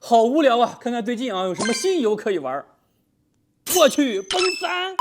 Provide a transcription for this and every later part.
好无聊啊！看看最近啊有什么新游可以玩。我去，崩3！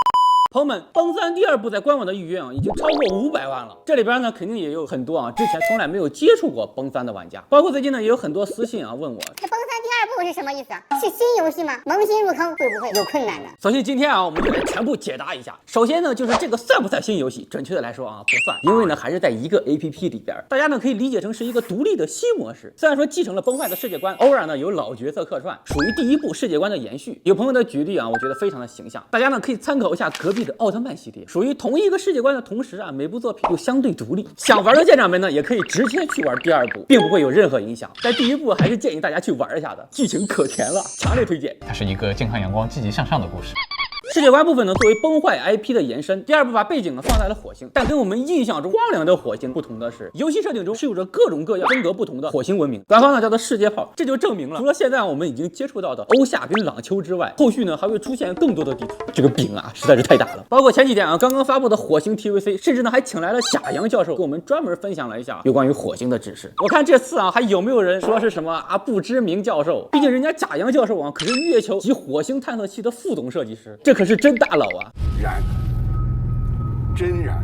朋友们，崩3第2部在官网的预约啊已经超过500万了。这里边呢肯定也有很多啊之前从来没有接触过崩3的玩家，包括最近呢也有很多私信啊问我，这崩3第2部是什么意思啊？是新游戏吗？萌新入坑会不会有困难呢？所以今天啊我们就来全部解答一下。首先呢就是这个算不算新游戏？准确的来说啊不算，因为呢还是在一个 APP 里边，大家呢可以理解成是一个独立的新模式。虽然说继承了崩坏的世界观，偶尔呢有老角色客串，属于第1部世界观的延续。有朋友的举例啊，我觉得非常的形象，大家呢可以参考一下隔壁的奥特曼系列。属于同一个世界观的同时啊，每部作品又相对独立。想玩的舰长们呢，也可以直接去玩第2部，并不会有任何影响。但第1部还是建议大家去玩一下的，剧情可甜了，强烈推荐。它是一个健康、阳光、积极向上的故事。世界观部分呢，作为崩坏 IP 的延伸，第2部把背景呢放在了火星，但跟我们印象中荒凉的火星不同的是，游戏设定中是有着各种各样风格不同的火星文明，官方呢叫做世界炮。这就证明了，除了现在我们已经接触到的欧夏跟朗丘之外，后续呢还会出现更多的地图。这个饼啊实在是太大了。包括前几天啊刚刚发布的火星 TVC， 甚至呢还请来了贾阳教授给我们专门分享了一下有关于火星的知识。我看这次啊还有没有人说是什么啊不知名教授？毕竟人家贾阳教授啊可是月球及火星探测器的副总设计师，这可是真大佬啊。燃，真燃。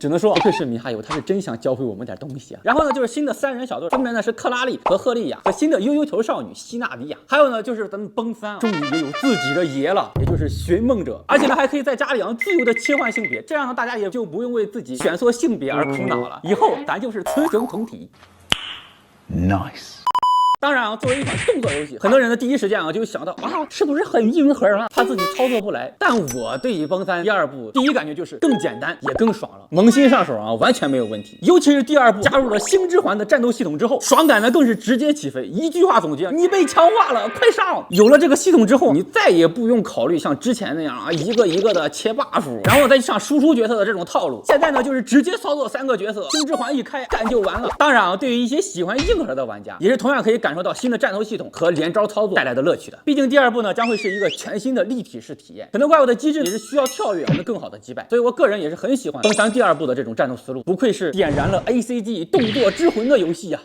只能说不愧是米哈游，他是真想教会我们点东西啊。然后呢，就是新的3人小队，分别呢是克拉丽和赫利亚，和新的悠悠球少女希纳迪亚。还有呢，就是咱们崩3啊，终于也有自己的爷了，也就是寻梦者，而且呢还可以在家里啊自由的切换性别，这样呢大家也就不用为自己选错性别而苦恼了。以后咱就是雌雄同体。Nice。当然啊，作为一款动作游戏，很多人的第一时间啊就想到啊，是不是很硬核啊？怕自己操作不来。但我对于崩3第2部第一感觉就是更简单也更爽了，萌新上手啊，完全没有问题。尤其是第2部加入了星之环的战斗系统之后，爽感呢更是直接起飞。一句话总结，你被强化了，快上！有了这个系统之后，你再也不用考虑像之前那样啊一个一个的切 buff， 然后再上输出角色的这种套路。现在呢就是直接操作3个角色，星之环一开干就完了。当然啊，对于一些喜欢硬核的玩家，也是同样可以感受到新的战斗系统和连招操作带来的乐趣的。毕竟第2部呢将会是一个全新的立体式体验，很多怪物的机制也是需要跳跃才能更好的击败。所以我个人也是很喜欢崩3第2部的这种战斗思路，不愧是点燃了 ACG 动作之魂的游戏啊。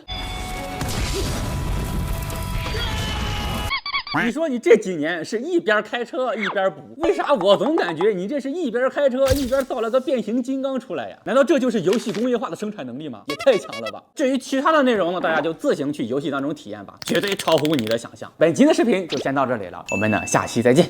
你说你这几年是一边开车一边补，为啥我总感觉你这是一边开车一边造了个变形金刚出来呀？难道这就是游戏工业化的生产能力吗？也太强了吧！至于其他的内容呢，大家就自行去游戏当中体验吧，绝对超乎你的想象。本期的视频就先到这里了，我们呢下期再见。